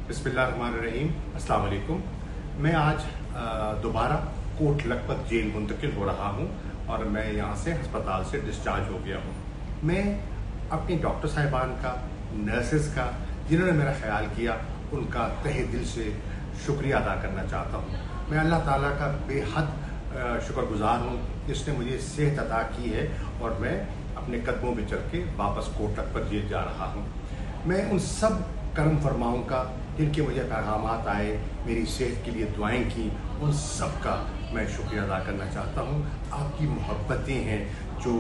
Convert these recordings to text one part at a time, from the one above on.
बिस्मिल्लाहिर्रहमानिर्रहीम, अस्सलाम वालेकुम। मैं आज दोबारा कोट लखपत जेल मुंतकिल हो रहा हूँ और मैं यहाँ से अस्पताल से डिस्चार्ज हो गया हूँ। मैं अपनी डॉक्टर साहिबान का, नर्सेस का, जिन्होंने मेरा ख्याल किया, उनका तहे दिल से शुक्रिया अदा करना चाहता हूँ। मैं अल्लाह ताला का बेहद शुक्रगुजार हूँ जिसने मुझे सेहत अता की है और मैं अपने कदमों पे चल के वापस कोट लखपत जेल जा रहा हूँ। मैं उन सब करम फरमाओं का जिनके मुझे पैगामात आए, मेरी सेहत के लिए दुआएं की, उन सब का मैं शुक्रिया अदा करना चाहता हूँ। आपकी मोहब्बतें हैं जो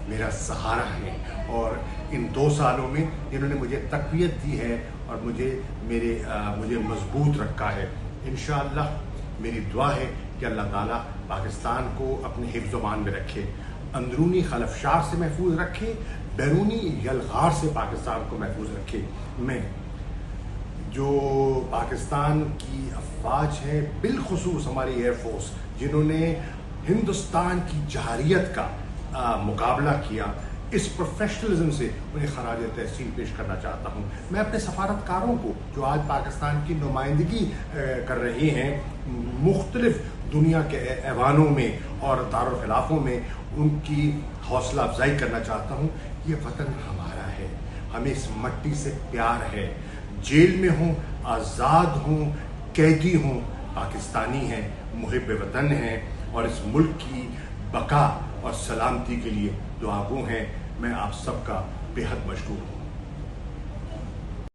मेरा सहारा है और इन 2 सालों में जिन्होंने मुझे तक़वियत दी है और मुझे मजबूत रखा है। इंशाअल्लाह मेरी दुआ है कि अल्लाह ताला पाकिस्तान को अपने हिफ्ज़ व मान में रखे, अंदरूनी खलफशार से महफूज रखे, बैरूनी यलगार से पाकिस्तान को महफूज रखे। मैं जो पाकिस्तान की अफवाज है, बिलखुसूस हमारी एयरफोर्स, जिन्होंने हिंदुस्तान की जहारियत का मुकाबला किया, इस प्रोफेशनलिज्म से उन्हें खराज तहसीन पेश करना चाहता हूँ। मैं अपने सफारतकारों को जो आज पाकिस्तान की नुमाइंदगी कर रहे हैं मुख्तलिफ दुनिया के ऐवानों में और दारुल खिलाफों में, उनकी हौसला अफजाई करना चाहता हूँ। ये वतन हमारा है, हमें इस मट्टी से प्यार है। जेल में हूँ, आज़ाद हूँ, कैदी हूँ, पाकिस्तानी हैं, मुहिब वतन हैं और इस मुल्क की बका और सलामती के लिए दुआगो हैं। मैं आप सबका बेहद मशकूर हूँ।